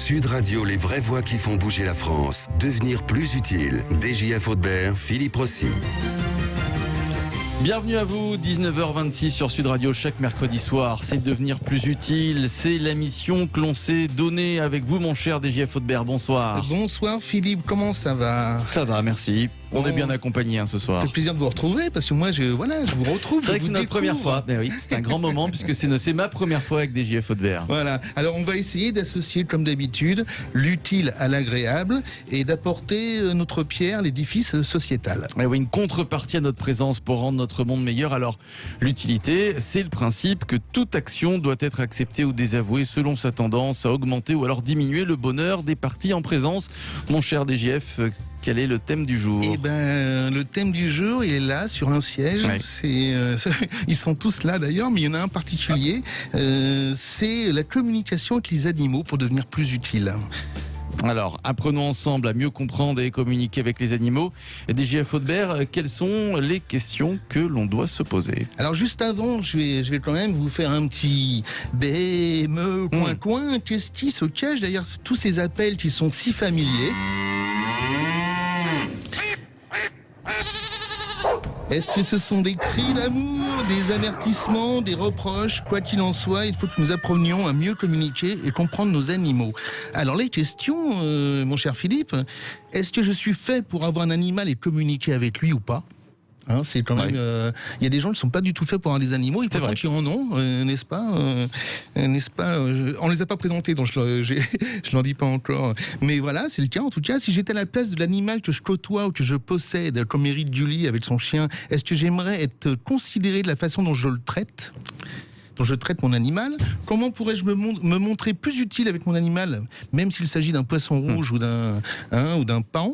Sud Radio, les vraies voix qui font bouger la France. Devenir plus utile. DJF Audebert, Philippe Rossi. Bienvenue à vous, 19h26 sur Sud Radio chaque mercredi soir. C'est devenir plus utile, c'est la mission que l'on s'est donnée avec vous mon cher DJF Audebert. Bonsoir. Bonsoir Philippe, comment ça va? Ça va, merci. On est bien accompagné ce soir. C'est plaisir de vous retrouver parce que moi je vous retrouve. C'est vrai que c'est notre première fois. Ben oui, c'est un grand moment puisque c'est ma première fois avec DJF Audebert. Voilà. Alors on va essayer d'associer comme d'habitude l'utile à l'agréable et d'apporter notre pierre à l'édifice sociétal. Et oui, une contrepartie à notre présence pour rendre notre monde meilleur. Alors l'utilité, c'est le principe que toute action doit être acceptée ou désavouée selon sa tendance à augmenter ou alors diminuer le bonheur des parties en présence. Mon cher DJF, quel est le thème du jour? Le thème du jour, il est là, sur un siège. Ouais. Ils sont tous là d'ailleurs, mais il y en a un particulier. C'est la communication avec les animaux pour devenir plus utile. Alors, apprenons ensemble à mieux comprendre et communiquer avec les animaux. DJF Audebert, quelles sont les questions que l'on doit se poser? Alors juste avant, je vais quand même vous faire un petit coin. Qu'est-ce qui se cache derrière tous ces appels qui sont si familiers? Est-ce que ce sont des cris d'amour, des avertissements, des reproches? Quoi qu'il en soit, il faut que nous apprenions à mieux communiquer et comprendre nos animaux. Alors les questions, mon cher Philippe, est-ce que je suis fait pour avoir un animal et communiquer avec lui ou pas? C'est quand même. Il y a des gens qui ne sont pas du tout faits pour avoir des animaux, et pourtant qui en ont, n'est-ce pas? On les a pas présentés, donc je l'en dis pas encore. Mais voilà, c'est le cas. En tout cas, si j'étais à la place de l'animal que je côtoie ou que je possède, comme Eric Julie avec son chien, est-ce que j'aimerais être considéré de la façon dont je le traite? Je traite mon animal, comment pourrais-je me montrer plus utile avec mon animal, même s'il s'agit d'un poisson rouge ou d'un paon,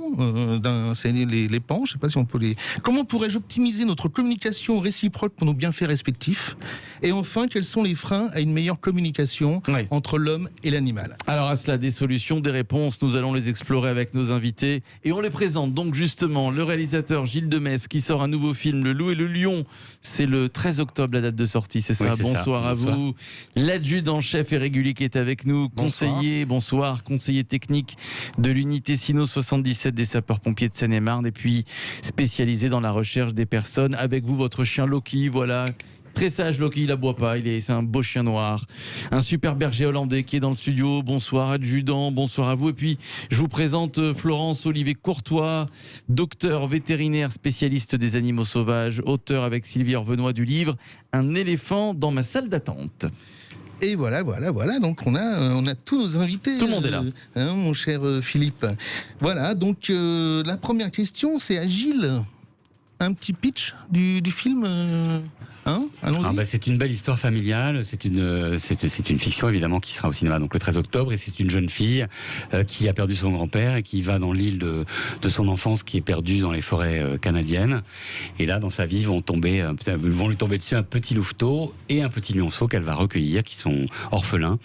c'est les paons, je sais pas si on peut les... Comment pourrais-je optimiser notre communication réciproque pour nos bienfaits respectifs? Et enfin, quels sont les freins à une meilleure communication entre l'homme et l'animal? Alors à cela, des solutions, des réponses, nous allons les explorer avec nos invités et on les présente donc justement. Le réalisateur Gilles Demestre qui sort un nouveau film, Le Loup et le Lion. C'est le 13 octobre la date de sortie, c'est ça? Bonsoir. À vous, l'adjudant-chef Eric Julie qui est avec nous, conseiller technique de l'unité Sino 77 des sapeurs-pompiers de Seine-et-Marne et puis spécialisé dans la recherche des personnes. Avec vous, votre chien Loki, voilà. Très sage Loki, il aboie pas, c'est un beau chien noir. Un super berger hollandais qui est dans le studio. Bonsoir adjudant, bonsoir à vous. Et puis je vous présente Florence Olivier Courtois, docteur vétérinaire spécialiste des animaux sauvages, auteur avec Sylvie Orvenois du livre Un éléphant dans ma salle d'attente. Et voilà. Donc on a tous nos invités. Tout le monde est là. Mon cher Philippe. Voilà, donc la première question, c'est à Gilles. Un petit pitch du film allons-y. C'est une belle histoire familiale, c'est une fiction évidemment qui sera au cinéma donc le 13 octobre et c'est une jeune fille qui a perdu son grand-père et qui va dans l'île de son enfance qui est perdue dans les forêts canadiennes et là dans sa vie vont lui tomber dessus un petit louveteau et un petit lionceau qu'elle va recueillir qui sont orphelins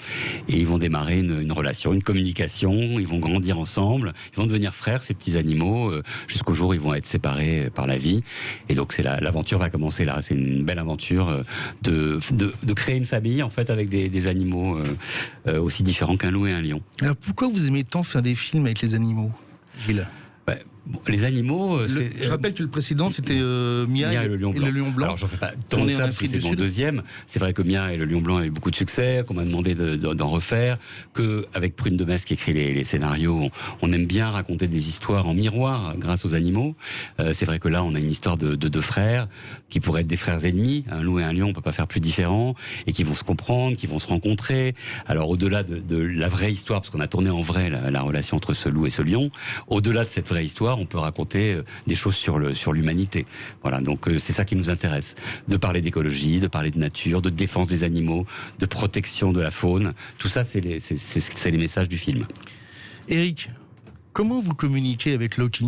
et ils vont démarrer une relation, une communication, ils vont grandir ensemble, ils vont devenir frères ces petits animaux jusqu'au jour où ils vont être séparés par la vie et donc l'aventure va commencer là, c'est une belle aventure de créer une famille en fait avec des animaux aussi différents qu'un loup et un lion. Alors pourquoi vous aimez tant faire des films avec les animaux, Gilles? Les animaux... je rappelle que le précédent, c'était Mia et le lion blanc. Alors, j'en fais pas tant de ça, parce que c'est mon deuxième. C'est vrai que Mia et le lion blanc avaient beaucoup de succès, qu'on m'a demandé d'en refaire, qu'avec Prune de Metz qui écrit les scénarios, on aime bien raconter des histoires en miroir grâce aux animaux. C'est vrai que là, on a une histoire de deux frères, qui pourraient être des frères ennemis. Un loup et un lion, on peut pas faire plus différent, et qui vont se comprendre, qui vont se rencontrer. Alors, au-delà de la vraie histoire, parce qu'on a tourné en vrai la relation entre ce loup et ce lion, au-delà de cette vraie histoire, on peut raconter des choses sur l'humanité. Voilà, donc c'est ça qui nous intéresse. De parler d'écologie, de parler de nature, de défense des animaux, de protection de la faune. Tout ça, c'est les messages du film. Eric, comment vous communiquez avec Loki,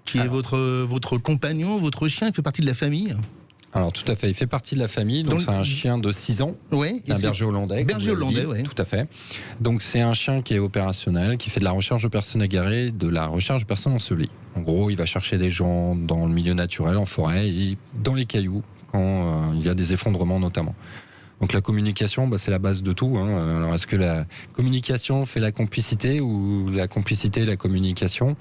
qui est votre compagnon, votre chien, il fait partie de la famille? Alors tout à fait, il fait partie de la famille, donc c'est un chien de 6 ans, un berger hollandais. Berger hollandais, oui. Tout à fait. Donc c'est un chien qui est opérationnel, qui fait de la recherche de personnes égarées, de la recherche de personnes ensevelies. En gros, il va chercher des gens dans le milieu naturel, en forêt, et dans les cailloux, quand il y a des effondrements notamment. Donc la communication, c'est la base de tout. Alors est-ce que la communication fait la complicité ou la complicité la communication?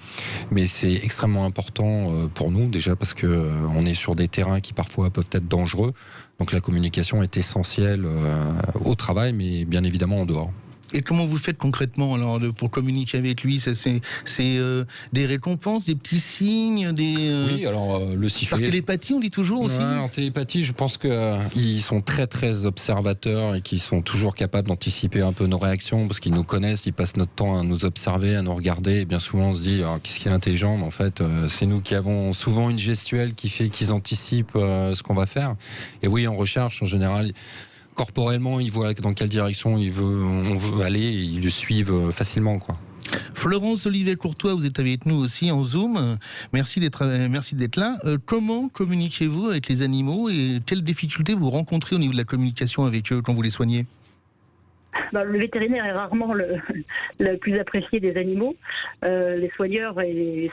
Mais c'est extrêmement important pour nous déjà parce que on est sur des terrains qui parfois peuvent être dangereux. Donc la communication est essentielle au travail, mais bien évidemment en dehors. Et comment vous faites concrètement alors pour communiquer avec lui? C'est des récompenses, des petits signes, Oui, alors le sifflet. Par télépathie, on dit toujours aussi. En télépathie, je pense qu'ils sont très très observateurs et qu'ils sont toujours capables d'anticiper un peu nos réactions parce qu'ils nous connaissent, ils passent notre temps à nous observer, à nous regarder. Et bien souvent, on se dit qu'est-ce qui est intelligent? Mais en fait, c'est nous qui avons souvent une gestuelle qui fait qu'ils anticipent ce qu'on va faire. Et oui, en recherche, en général. Corporellement, ils voient dans quelle direction on veut aller et ils le suivent facilement, quoi. Florence Olivier-Courtois, vous êtes avec nous aussi en Zoom. Merci d'être là. Comment communiquez-vous avec les animaux et quelles difficultés vous rencontrez au niveau de la communication avec eux quand vous les soignez? Le vétérinaire est rarement le plus apprécié des animaux. Les soigneurs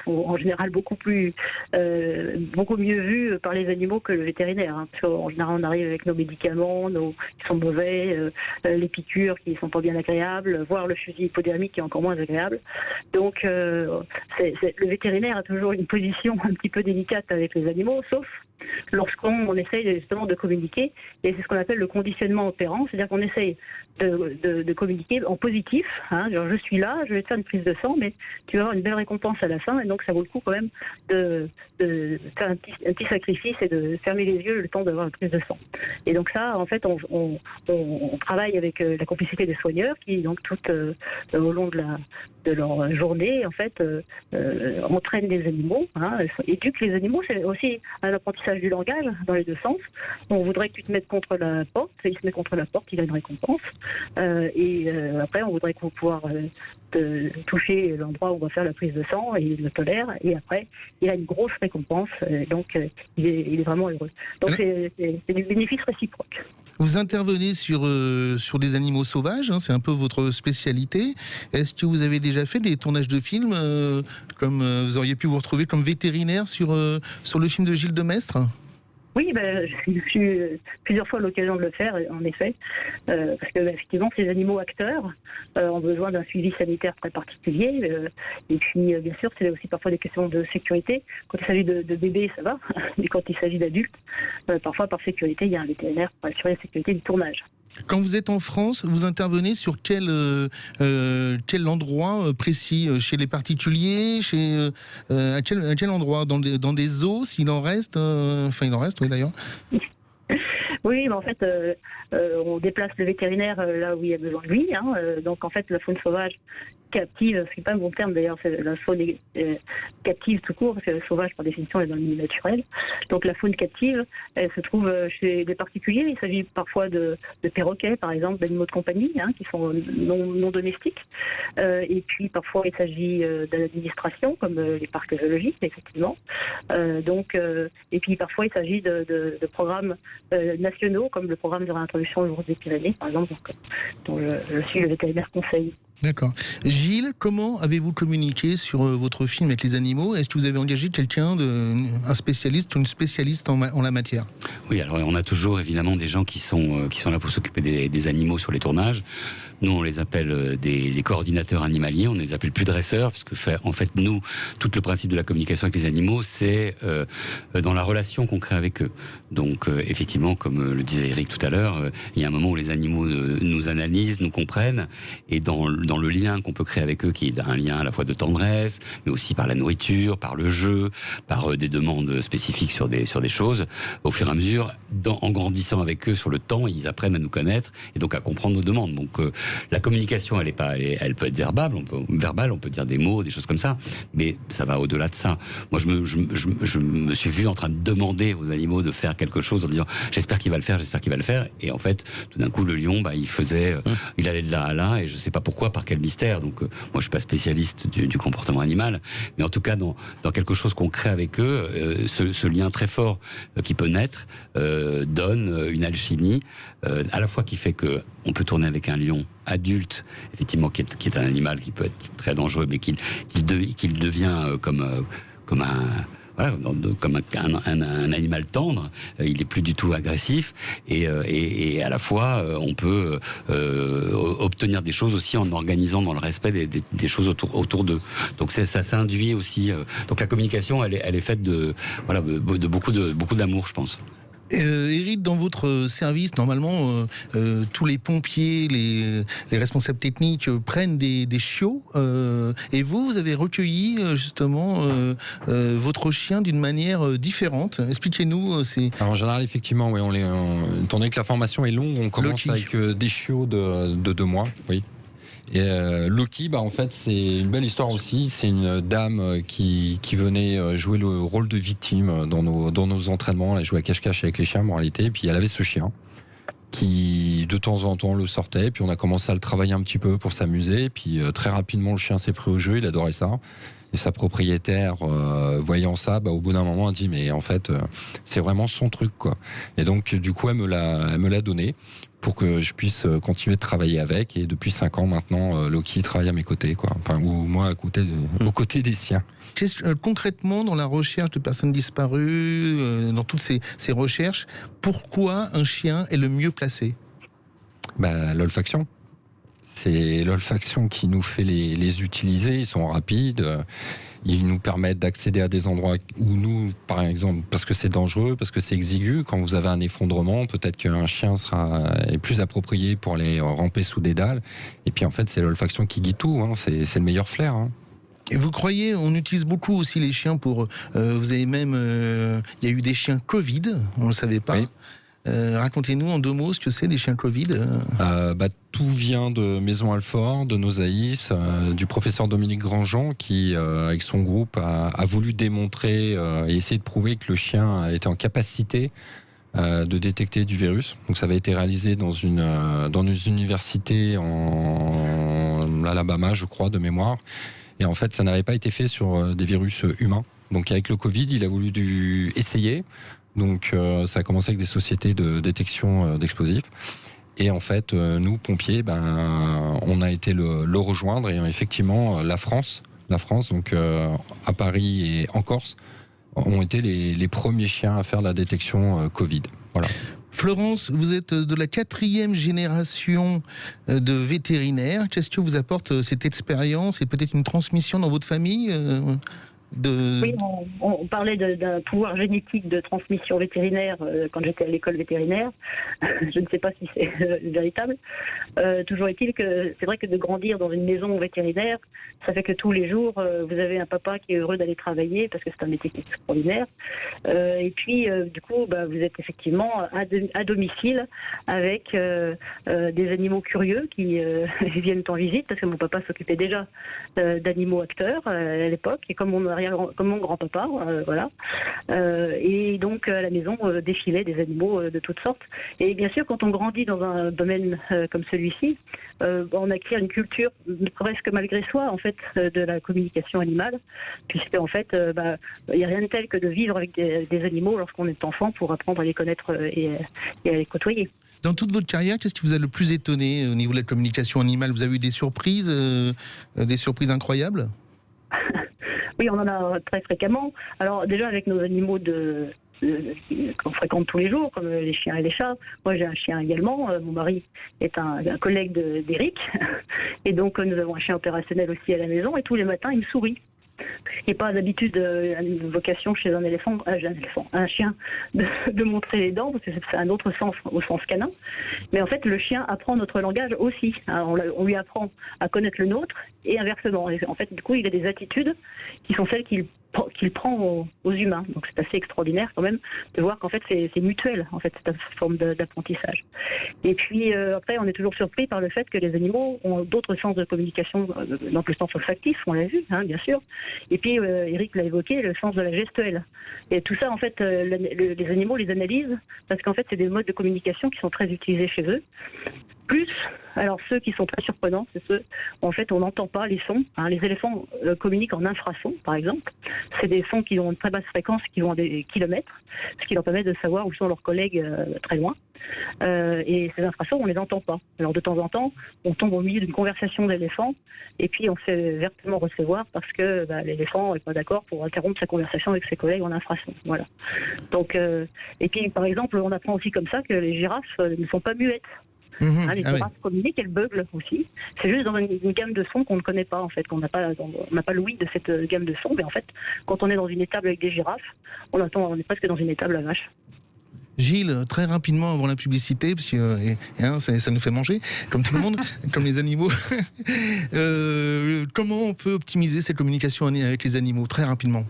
sont en général beaucoup mieux vus par les animaux que le vétérinaire. Parce qu'en général, on arrive avec nos médicaments qui sont mauvais, les piqûres qui ne sont pas bien agréables, voire le fusil hypodermique qui est encore moins agréable. Donc, le vétérinaire a toujours une position un petit peu délicate avec les animaux, sauf lorsqu'on essaye justement de communiquer. Et c'est ce qu'on appelle le conditionnement opérant, c'est-à-dire qu'on essaye de communiquer en positif. Genre, je suis là, je vais te faire une prise de sang, mais tu vas avoir une belle récompense à la fin, et donc ça vaut le coup quand même de faire un petit sacrifice et de fermer les yeux le temps d'avoir une prise de sang. Et donc ça, en fait, on travaille avec la complicité des soigneurs qui, donc, tout au long de leur journée, en fait, entraînent les animaux, éduquent les animaux. C'est aussi un apprentissage du langage dans les deux sens. On voudrait que tu te mettes contre la porte, il se met contre la porte, il a une récompense. Après, on voudrait pouvoir toucher l'endroit où on va faire la prise de sang, et il le tolère, et après, il a une grosse récompense, donc il est vraiment heureux. Donc c'est du bénéfice réciproque. Vous intervenez sur des animaux sauvages, c'est un peu votre spécialité. Est-ce que vous avez déjà fait des tournages de films, comme vous auriez pu vous retrouver comme vétérinaire sur le film de Gilles Demestre? Oui, j'ai eu plusieurs fois l'occasion de le faire, en effet, parce que effectivement, ces animaux acteurs ont besoin d'un suivi sanitaire très particulier, et puis bien sûr, c'est aussi parfois des questions de sécurité. Quand il s'agit de bébés, ça va, mais quand il s'agit d'adultes, parfois par sécurité, il y a un vétérinaire pour assurer la sécurité du tournage. Quand vous êtes en France, vous intervenez sur quel endroit précis? Chez les particuliers, à quel endroit? Dans des zoos, s'il en reste? Enfin, il en reste, oui, d'ailleurs. Oui, mais en fait, on déplace le vétérinaire là où il y a besoin de lui. Donc, en fait, la faune sauvage captive, c'est pas un bon terme d'ailleurs, c'est la faune captive tout court, parce que la sauvage, par définition, est dans le milieu naturel. Donc, la faune captive, elle se trouve chez des particuliers. Il s'agit parfois de perroquets, par exemple, d'animaux de compagnie, qui sont non domestiques. Et puis, parfois, il s'agit de l'administration, comme les parcs zoologiques, effectivement. Et puis, parfois, il s'agit de programmes nationaux, comme le programme de réintroduction aux ours des Pyrénées, par exemple, dont je suis le vétérinaire conseil. D'accord. Gilles, comment avez-vous communiqué sur votre film avec les animaux? Est-ce que vous avez engagé quelqu'un, un spécialiste ou une spécialiste en la matière? Oui, alors on a toujours évidemment des gens qui sont là pour s'occuper des animaux sur les tournages. Nous, on les appelle des coordinateurs animaliers, on ne les appelle plus dresseurs, parce que en fait, nous, tout le principe de la communication avec les animaux, c'est dans la relation qu'on crée avec eux. Donc, effectivement, comme le disait Eric tout à l'heure, il y a un moment où les animaux nous analysent, nous comprennent, et dans le lien qu'on peut créer avec eux, qui est un lien à la fois de tendresse, mais aussi par la nourriture, par le jeu, par des demandes spécifiques sur des choses, au fur et à mesure, en grandissant avec eux sur le temps, ils apprennent à nous connaître, et donc à comprendre nos demandes. Donc, la communication, elle peut être verbale, on peut dire des mots, des choses comme ça, mais ça va au-delà de ça. Moi, je me suis vu en train de demander aux animaux de faire quelque chose en disant j'espère qu'il va le faire, et en fait, tout d'un coup, le lion, il allait de là à là, et je sais pas pourquoi, par quel mystère. Donc, moi, je suis pas spécialiste du comportement animal, mais en tout cas, dans quelque chose qu'on crée avec eux, ce lien très fort qui peut naître donne une alchimie à la fois qui fait que on peut tourner avec un lion adulte, effectivement, qui est un animal qui peut être très dangereux, mais qu'il devient comme un voilà, comme un animal tendre. Il est plus du tout agressif et à la fois on peut obtenir des choses aussi en organisant dans le respect des choses autour d'eux. Donc ça induit aussi. Donc la communication, elle est faite de beaucoup d'amour, je pense. Éric, dans votre service, normalement, tous les pompiers, les responsables techniques prennent des chiots. Et vous avez recueilli justement votre chien d'une manière différente. Expliquez-nous. Alors, en général, effectivement, oui, étant donné que la formation est longue, on commence avec des chiots de 2 mois. Oui. Et Loki, en fait, c'est une belle histoire aussi. C'est une dame qui venait jouer le rôle de victime dans nos entraînements. Elle jouait à cache-cache avec les chiens, en réalité. Et puis elle avait ce chien qui, de temps en temps, le sortait. Puis on a commencé à le travailler un petit peu pour s'amuser. Et puis très rapidement, le chien s'est pris au jeu. Il adorait ça. Et sa propriétaire, voyant ça, au bout d'un moment, a dit mais en fait, c'est vraiment son truc, quoi. Et donc, du coup, elle me l'a donné pour que je puisse continuer de travailler avec. Et depuis 5 ans maintenant, Loki travaille à mes côtés, quoi. Enfin, ou moi aux côtés des siens. Concrètement, dans la recherche de personnes disparues, dans toutes ces recherches, pourquoi un chien est le mieux placé ? L'olfaction. C'est l'olfaction qui nous fait les utiliser. Ils sont rapides. Ils nous permettent d'accéder à des endroits où nous, par exemple, parce que c'est dangereux, parce que c'est exigu, quand vous avez un effondrement, peut-être qu'un chien est plus approprié pour aller ramper sous des dalles. Et puis en fait, c'est l'olfaction qui guide tout. C'est le meilleur flair. Et vous croyez, on utilise beaucoup aussi les chiens pour... vous avez même... il y a eu des chiens Covid, on ne le savait pas. Oui. Racontez-nous en 2 mots ce que c'est des chiens Covid. Tout vient de Maison Alfort, de Nosaïs, du professeur Dominique Grandjean qui, avec son groupe, a voulu démontrer et essayer de prouver que le chien était en capacité de détecter du virus. Donc ça avait été réalisé dans une université en Alabama, je crois, de mémoire. Et en fait, ça n'avait pas été fait sur des virus humains. Donc avec le Covid, il a voulu essayer. Donc ça a commencé avec des sociétés de détection d'explosifs. Et en fait, nous, pompiers, on a été le rejoindre. Et effectivement, la France, donc à Paris et en Corse, ont été les premiers chiens à faire la détection Covid. Voilà. Florence, vous êtes de la 4e génération de vétérinaires. Qu'est-ce que vous apporte cette expérience et peut-être une transmission dans votre famille Oui, on parlait d'un pouvoir génétique de transmission vétérinaire quand j'étais à l'école vétérinaire. Je ne sais pas si c'est véritable. Toujours est-il que c'est vrai que de grandir dans une maison vétérinaire, ça fait que tous les jours, vous avez un papa qui est heureux d'aller travailler parce que c'est un métier qui est extraordinaire. Et puis, du coup, vous êtes effectivement à domicile avec des animaux curieux qui viennent en visite parce que mon papa s'occupait déjà d'animaux acteurs à l'époque. Et comme mon grand-papa, voilà. Et donc à la maison défilaient des animaux de toutes sortes. Et bien sûr, quand on grandit dans un domaine comme celui-ci, on acquiert une culture presque malgré soi en fait de la communication animale, puisque en fait, il n'y a rien de tel que de vivre avec des animaux lorsqu'on est enfant pour apprendre à les connaître et à les côtoyer. Dans toute votre carrière, qu'est-ce qui vous a le plus étonné au niveau de la communication animale ? Vous avez eu des surprises incroyables ? Oui, on en a très fréquemment. Alors déjà avec nos animaux qu'on fréquente tous les jours, comme les chiens et les chats. Moi j'ai un chien également. Mon mari est un collègue d'Éric. Et donc nous avons un chien opérationnel aussi à la maison. Et tous les matins il me sourit. Ce qui n'est pas d'habitude une vocation chez un chien de montrer les dents, parce que c'est un autre sens au sens canin. Mais en fait, le chien apprend notre langage aussi. On lui apprend à connaître le nôtre et inversement. Et en fait, du coup, il a des attitudes qui sont celles qu'il prend aux humains. Donc c'est assez extraordinaire quand même de voir qu'en fait c'est mutuel, en fait, cette forme d'apprentissage. Et puis après, on est toujours surpris par le fait que les animaux ont d'autres sens de communication, donc le sens olfactif, on l'a vu, bien sûr. Et puis Éric l'a évoqué, le sens de la gestuelle. Et tout ça, en fait, les animaux les analysent parce qu'en fait c'est des modes de communication qui sont très utilisés chez eux. Plus, alors ceux qui sont très surprenants, c'est ceux où en fait on n'entend pas les sons. Les éléphants communiquent en infrasons, par exemple. C'est des sons qui ont une très basse fréquence, qui vont à des kilomètres, ce qui leur permet de savoir où sont leurs collègues très loin. Et ces infrasons, on les entend pas. Alors de temps en temps, on tombe au milieu d'une conversation d'éléphants, et puis on se fait vertement recevoir parce que l'éléphant n'est pas d'accord pour interrompre sa conversation avec ses collègues en infrasons. Voilà. Donc, et puis par exemple, on apprend aussi comme ça que les girafes ne sont pas muettes. Les girafes communiquent, elles beuglent aussi. C'est juste dans une gamme de sons qu'on ne connaît pas, en fait, qu'on n'a pas l'ouïe de cette gamme de sons. Mais en fait, quand on est dans une étable avec des girafes, on est presque dans une étable à vaches. Gilles, très rapidement avant la publicité, parce que ça nous fait manger, comme tout le monde, comme les animaux. Comment on peut optimiser cette communication avec les animaux, très rapidement?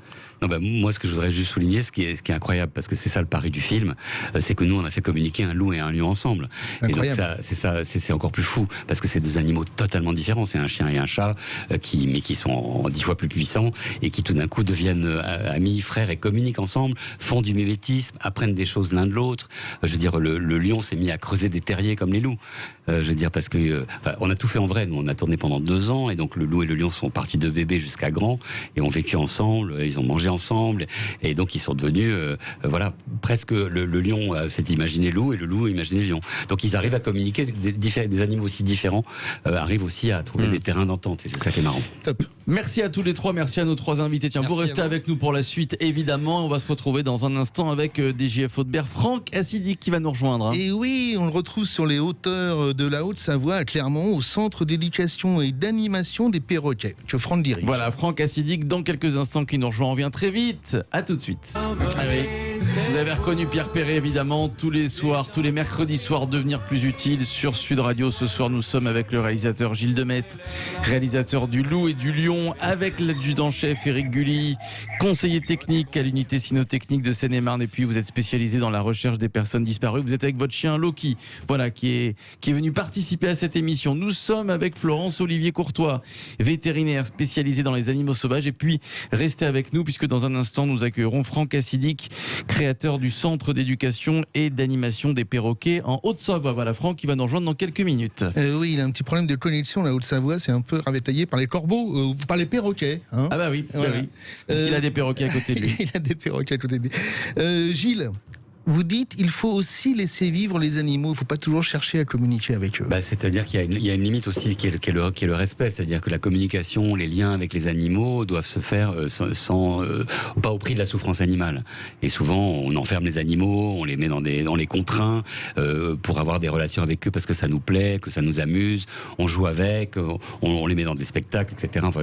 Moi, ce que je voudrais juste souligner, ce qui est incroyable, parce que c'est ça le pari du film, c'est que nous, on a fait communiquer un loup et un lion ensemble. Incroyable. Et donc c'est encore plus fou, parce que c'est deux animaux totalement différents. C'est un chien et un chat, qui sont en 10 fois plus puissants, et qui tout d'un coup deviennent amis, frères, et communiquent ensemble, font du mimétisme, apprennent des choses l'un de l'autre. Je veux dire, le lion s'est mis à creuser des terriers comme les loups. Je veux dire, parce que on a tout fait en vrai. Nous, on a tourné pendant 2 ans, et donc le loup et le lion sont partis de bébé jusqu'à grand, et ont vécu ensemble, ils ont mangé ensemble, et donc ils sont devenus presque le lion s'est imaginé loup et le loup imaginé lion. Donc ils arrivent à communiquer, des animaux aussi différents arrivent aussi à trouver des terrains d'entente, et c'est ça qui est marrant. Top. Merci à tous les trois, merci à nos 3 invités. Tiens, vous restez avec nous pour la suite, évidemment. On va se retrouver dans un instant avec DGF Haute-Bert, Franck Assidic qui va nous rejoindre. Et oui, on le retrouve sur les hauteurs de la Haute-Savoie, à Clermont, au centre d'éducation et d'animation des perroquets, que Franck dirige. Voilà, Franck Assidic dans quelques instants qui nous rejoint. On vient très vite. À tout de suite. Vous avez reconnu Pierre Perret, évidemment, tous les soirs, tous les mercredis soirs, Devenir plus utile sur Sud Radio. Ce soir, nous sommes avec le réalisateur Gilles Demestre, réalisateur du Loup et du Lion, avec l'adjudant-chef Éric Gully, conseiller technique à l'unité cynotechnique de Seine-et-Marne. Et puis, vous êtes spécialisé dans la recherche des personnes disparues. Vous êtes avec votre chien Loki, voilà, qui est venu participer à cette émission. Nous sommes avec Florence Olivier Courtois, vétérinaire spécialisé dans les animaux sauvages. Et puis, restez avec nous, puisque dans un instant, nous accueillerons Franck Assidic, créateur du Centre d'éducation et d'animation des perroquets en Haute-Savoie. Voilà, Franck qui va nous rejoindre dans quelques minutes. Oui, il a un petit problème de connexion, la Haute-Savoie, c'est un peu ravitaillé par les corbeaux, par les perroquets. Hein. Ah bah oui, voilà. Bah oui. Parce qu'il a des perroquets à côté de lui. Il a des perroquets à côté de lui. Gilles, vous dites il faut aussi laisser vivre les animaux, il ne faut pas toujours chercher à communiquer avec eux. C'est-à-dire qu'il y a une limite aussi qui est le respect, c'est-à-dire que la communication, les liens avec les animaux doivent se faire pas au prix de la souffrance animale. Et souvent, on enferme les animaux, on les met on les contraint pour avoir des relations avec eux parce que ça nous plaît, que ça nous amuse, on joue avec, on les met dans des spectacles, etc. Enfin,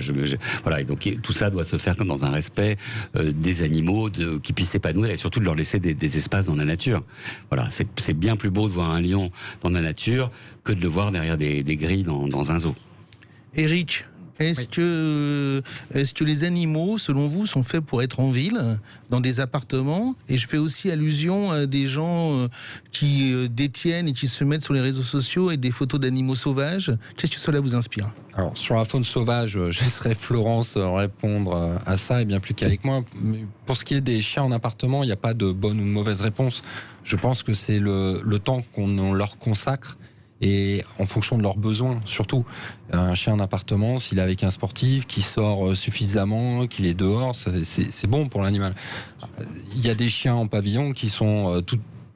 voilà, et donc tout ça doit se faire comme dans un respect des animaux, qui puissent s'épanouir et surtout de leur laisser des espaces dans la nature. Voilà, c'est bien plus beau de voir un lion dans la nature que de le voir derrière des grilles dans un zoo. Éric, est-ce que les animaux, selon vous, sont faits pour être en ville, dans des appartements? Et je fais aussi allusion à des gens qui détiennent et qui se mettent sur les réseaux sociaux avec des photos d'animaux sauvages. Qu'est-ce que cela vous inspire? Alors, sur la faune sauvage, je laisserai Florence répondre à ça, et bien plus qu'avec moi. Mais pour ce qui est des chiens en appartement, il n'y a pas de bonne ou de mauvaise réponse. Je pense que c'est le temps qu'on leur consacre, et en fonction de leurs besoins, surtout. Un chien en appartement, s'il est avec un sportif, qui sort suffisamment, qu'il est dehors, c'est bon pour l'animal. Il y a des chiens en pavillon qui sont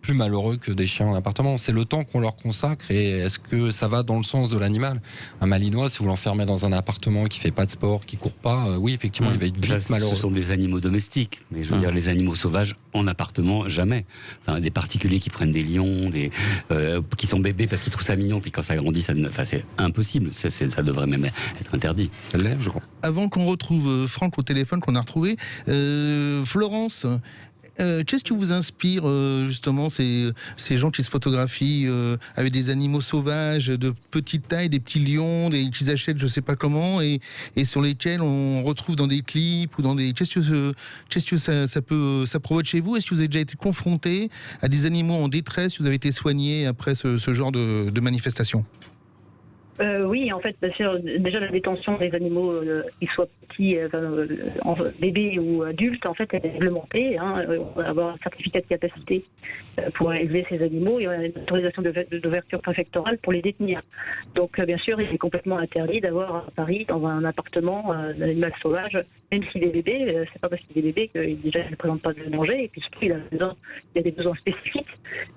plus malheureux que des chiens en appartement. C'est le temps qu'on leur consacre, et est-ce que ça va dans le sens de l'animal? Un malinois, si vous l'enfermez dans un appartement qui fait pas de sport, qui court pas, oui, effectivement, il va être vite malheureux. Ce sont des animaux domestiques, mais je veux dire, les animaux sauvages en appartement, jamais. Enfin, des particuliers qui prennent des lions, qui sont bébés parce qu'ils trouvent ça mignon, puis quand ça grandit, c'est impossible. Ça devrait même être interdit. Ça l'est, je crois. Avant qu'on retrouve Franck au téléphone, qu'on a retrouvé, Florence, qu'est-ce qui vous inspire justement ces gens qui se photographient avec des animaux sauvages de petite taille, des petits lions, qu'ils achètent je sais pas comment, et sur lesquels on retrouve dans des clips ou dans des... Qu'est-ce que ça provoque chez vous? Est-ce que vous avez déjà été confronté à des animaux en détresse? Vous avez été soigné après ce genre de manifestation? Oui, en fait, bien sûr, déjà la détention des animaux, qu'ils soient petits, bébés ou adultes, en fait, elle est réglementée. On va avoir un certificat de capacité pour élever ces animaux et on a une autorisation d'ouverture préfectorale pour les détenir. Donc, bien sûr, il est complètement interdit d'avoir à Paris, dans un appartement, un animal sauvage, même s'il est bébé. C'est pas parce qu'il est bébé qu'il déjà ne présente pas de danger et puis surtout il a des besoins spécifiques.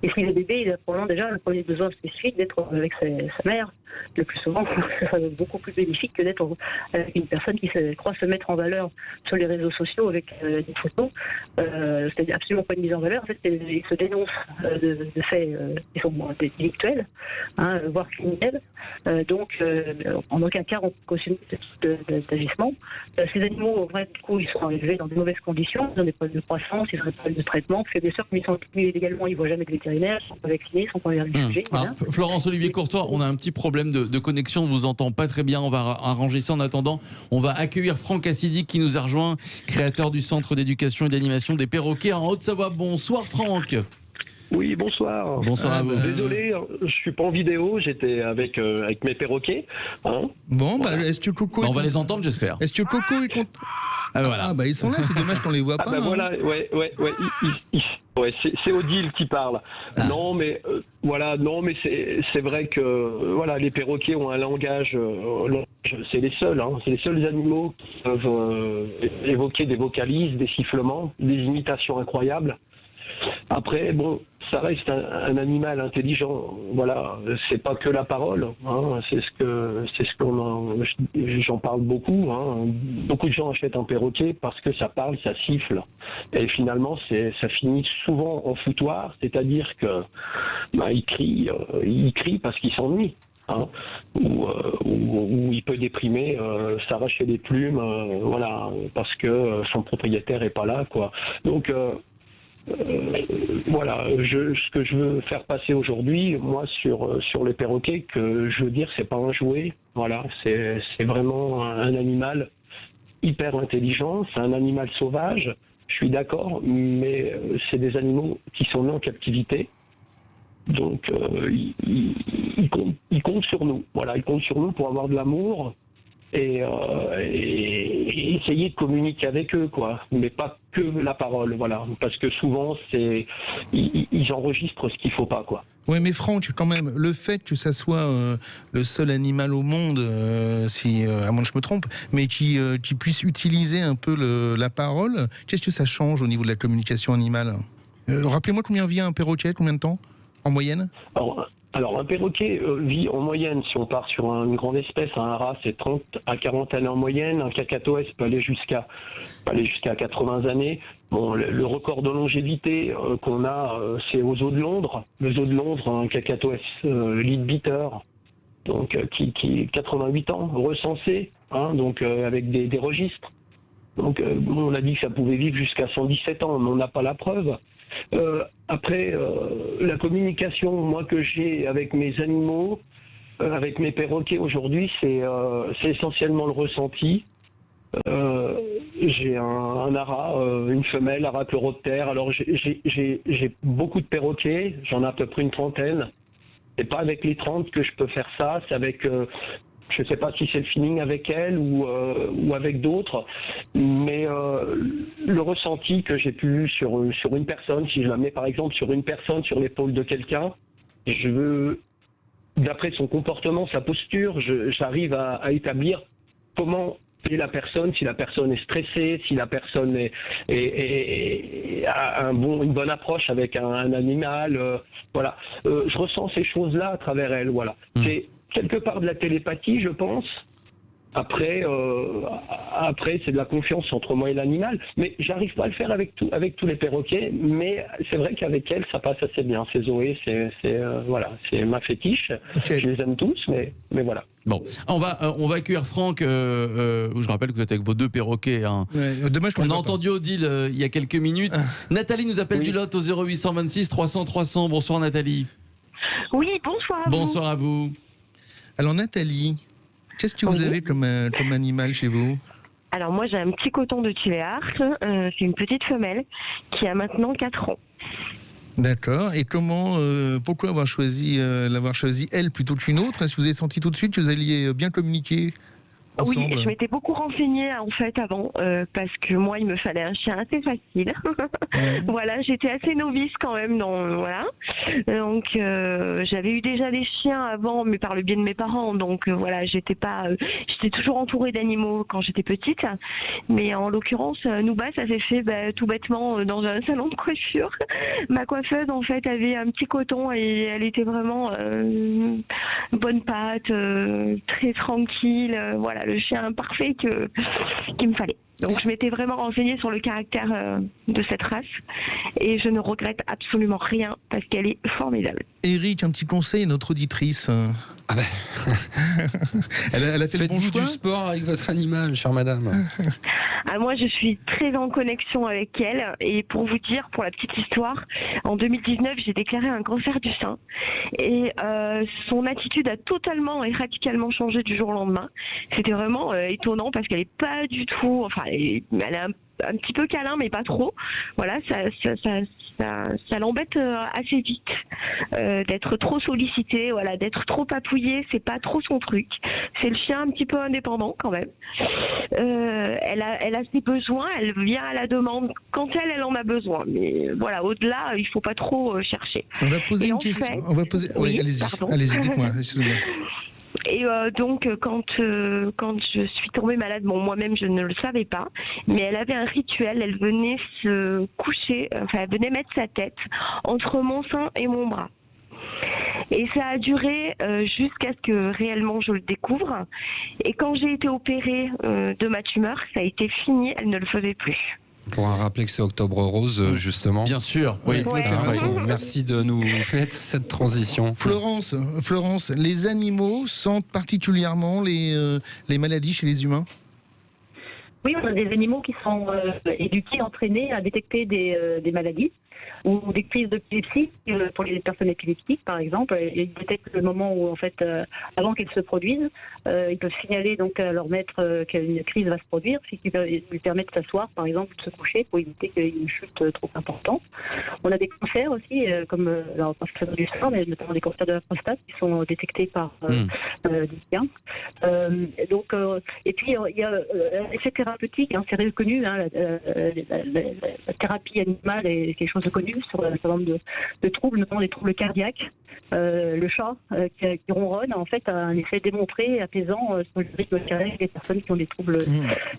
Et s'il est bébé, il a probablement déjà le premier besoin spécifique d'être avec sa mère. Le plus souvent, c'est beaucoup plus bénéfique que d'être avec une personne qui croit se mettre en valeur sur les réseaux sociaux avec des photos. C'est absolument pas une mise en valeur. En fait, ils se dénoncent de faits qui sont délictuels, voire criminels. Donc, en aucun cas, on cautionne ce type d'agissement. Ces animaux, en vrai, du coup, ils sont élevés dans de mauvaises conditions. Ils ont des problèmes de croissance, ils ont des problèmes de traitement. Parce que bien sûr, comme ils sont détenus illégalement, ils ne voient jamais de vétérinaire, ils ne sont pas vaccinés, ils ne sont pas vaccinés. Voilà. Florence-Olivier Courtois, on a un petit problème de connexion, on ne vous entend pas très bien, on va arranger ça en attendant. On va accueillir Franck Assidic qui nous a rejoint, créateur du Centre d'éducation et d'animation des perroquets en Haute-Savoie. Bonsoir Franck. Oui, bonsoir. Bonsoir à vous. Désolé, je suis pas en vidéo, j'étais avec mes perroquets. Bon, voilà. est-ce que Coco... On va les entendre, j'espère. Est-ce que Coco est content? Voilà. Ils sont là, c'est dommage qu'on les voit pas. Voilà, ouais, c'est Odile qui parle. Non, mais c'est vrai que voilà, les perroquets ont un langage. C'est les seuls animaux qui peuvent évoquer des vocalises, des sifflements, des imitations incroyables. Après, bon, ça reste un animal intelligent. Voilà, c'est pas que la parole. J'en parle beaucoup. Beaucoup de gens achètent un perroquet parce que ça parle, ça siffle. Et finalement, ça finit souvent en foutoir, c'est-à-dire que il crie parce qu'il s'ennuie. Ou il peut déprimer, s'arracher les plumes, parce que son propriétaire est pas là, quoi. Donc ce que je veux faire passer aujourd'hui, moi, sur les perroquets, que je veux dire, c'est pas un jouet. Voilà, c'est vraiment un animal hyper intelligent. C'est un animal sauvage. Je suis d'accord, mais c'est des animaux qui sont nés en captivité. Donc, ils comptent sur nous. Voilà, ils comptent sur nous pour avoir de l'amour. Et essayer de communiquer avec eux, quoi, mais pas que la parole, voilà, parce que souvent ils enregistrent ce qu'il faut pas, quoi. Ouais, mais Franck, quand même, le fait que ça soit le seul animal au monde, à moins que je me trompe, mais qui puisse utiliser un peu la parole, qu'est-ce que ça change au niveau de la communication animale? Rappelez-moi combien vit un perroquet, combien de temps en moyenne? Alors, un perroquet vit en moyenne, si on part sur une grande espèce, un rat, c'est 30 à 40 années en moyenne. Un cacatoès peut aller jusqu'à 80 années. Bon, le record de longévité qu'on a, c'est aux eaux de Londres. Le zoo de Londres, un cacatoès leadbeater, donc qui 88 ans, recensé, donc avec des registres. Donc, on a dit que ça pouvait vivre jusqu'à 117 ans, mais on n'a pas la preuve. Après, la communication, moi, que j'ai avec mes animaux, avec mes perroquets aujourd'hui, c'est essentiellement le ressenti. J'ai un ara, une femelle, Arachloroptère. Alors, j'ai beaucoup de perroquets, j'en ai à peu près une trentaine. C'est pas avec les 30 que je peux faire ça, c'est avec... je ne sais pas si c'est le feeling avec elle ou avec d'autres, mais le ressenti que j'ai pu sur une personne, si je la mets par exemple sur une personne, sur l'épaule de quelqu'un, je veux, d'après son comportement, sa posture, j'arrive à établir comment est la personne, si la personne est stressée, si la personne a une bonne approche avec un animal, voilà. Je ressens ces choses-là à travers elle, voilà. C'est quelque part de la télépathie, je pense. Après, c'est de la confiance entre moi et l'animal. Mais j'arrive pas à le faire avec tous les perroquets. Mais c'est vrai qu'avec elle, ça passe assez bien. C'est Zoé, c'est ma fétiche. Okay. Je les aime tous, mais voilà. Bon, on va accueillir Franck. Je rappelle que vous êtes avec vos deux perroquets. Ouais, dommage qu'on a entendu Odile il y a quelques minutes. Nathalie nous appelle du Lot au 0826 300 300. Bonsoir Nathalie. Oui, bonsoir à vous. Bonsoir à vous. Alors Nathalie, qu'est-ce que vous avez comme animal chez vous? Alors moi j'ai un petit coton de tuléar, c'est une petite femelle qui a maintenant 4 ans. D'accord. Et comment, pourquoi l'avoir choisi elle plutôt qu'une autre? Est-ce que vous avez senti tout de suite que vous alliez bien communiquer ensemble? Oui, je m'étais beaucoup renseignée en fait avant, parce que moi il me fallait un chien assez facile. Voilà, j'étais assez novice quand même voilà. Donc j'avais eu déjà des chiens avant, mais par le biais de mes parents. Donc voilà, j'étais toujours entourée d'animaux quand j'étais petite. Mais en l'occurrence, Nouba, ça s'est fait tout bêtement dans un salon de coiffure. Ma coiffeuse en fait avait un petit coton et elle était vraiment bonne patte, très tranquille. Voilà, le chien parfait qu'il me fallait. Donc je m'étais vraiment renseignée sur le caractère de cette race et je ne regrette absolument rien parce qu'elle est formidable. Eric, un petit conseil à notre auditrice. Ah ben. elle a fait le bon choix. Faites-vous du sport avec votre animal, chère madame. Moi, je suis très en connexion avec elle. Et pour vous dire, pour la petite histoire, en 2019, j'ai déclaré un cancer du sein. Et son attitude a totalement et radicalement changé du jour au lendemain. C'était vraiment étonnant parce qu'elle n'est pas du tout... Enfin, elle est un petit peu câlin, mais pas trop. Voilà, ça l'embête assez vite d'être trop sollicité, voilà, d'être trop appuyé, c'est pas trop son truc. C'est le chien un petit peu indépendant quand même. Elle a ses besoins, elle vient à la demande quand elle en a besoin. Mais voilà, au-delà, il faut pas trop chercher. On va poser une question. Oui, allez-y, dites-moi. Excusez-moi. Et donc, quand je suis tombée malade, moi-même, je ne le savais pas, mais elle avait un rituel, elle venait se coucher, elle venait mettre sa tête entre mon sein et mon bras. Et ça a duré jusqu'à ce que réellement je le découvre. Et quand j'ai été opérée de ma tumeur, ça a été fini, elle ne le faisait plus. Pour rappeler que c'est Octobre Rose, justement. Bien sûr, oui. Ouais. Merci de nous faire cette transition. Florence, les animaux sentent particulièrement les maladies chez les humains? Oui, on a des animaux qui sont éduqués, entraînés à détecter des maladies ou des crises d'épilepsie pour les personnes épileptiques, par exemple. Ils détectent le moment où, en fait, avant qu'elles se produisent, ils peuvent signaler donc à leur maître qu'une crise va se produire, ce qui lui permet de s'asseoir, par exemple, de se coucher pour éviter qu'il y ait une chute trop importante. On a des cancers aussi, comme alors, pas forcément du sein, mais notamment des cancers de la prostate qui sont détectés par des chiens. Et puis il y a l'effet thérapeutique, c'est reconnu, la thérapie animale est quelque chose de connu sur un certain nombre de troubles, notamment des troubles cardiaques. Le chat qui ronronne, en fait, a un effet démontré, apaisant sur le rythme cardiaque des personnes qui ont des troubles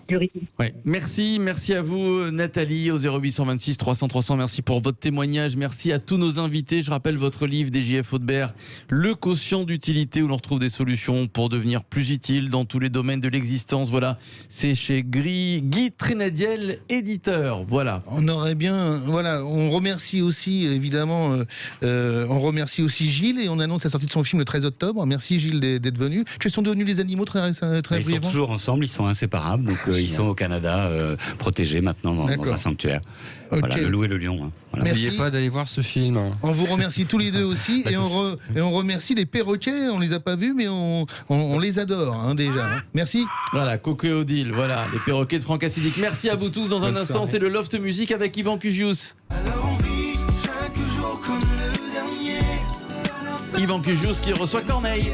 du rythme. Ouais. Merci à vous Nathalie au 0826 300 300. Merci pour votre témoignage. Merci à tous nos invités. Je rappelle votre livre DJF Audebert, Le quotient d'utilité, où l'on retrouve des solutions pour devenir plus utile dans tous les domaines de l'existence. Voilà, c'est chez Guy Trénadiel, éditeur. Voilà. On remercie aussi évidemment, on remercie aussi Gilles et on annonce la sortie de son film le 13 octobre. Merci Gilles d'être venu. Quels sont devenus les animaux très Ils sont toujours ensemble, ils sont inséparables. Donc ils sont au Canada, protégés maintenant dans un sanctuaire. Okay. Voilà, le loup et le lion. Voilà. N'oubliez pas d'aller voir ce film. On vous remercie tous les deux aussi et on remercie les perroquets. On les a pas vus, mais on les adore déjà. Merci. Voilà, Coco et Odile, voilà, les perroquets de Franck Acidic. Merci à vous tous. Dans un instant, c'est le Loft Music avec Yvan Cugius. Yvan Cugius qui reçoit Corneille.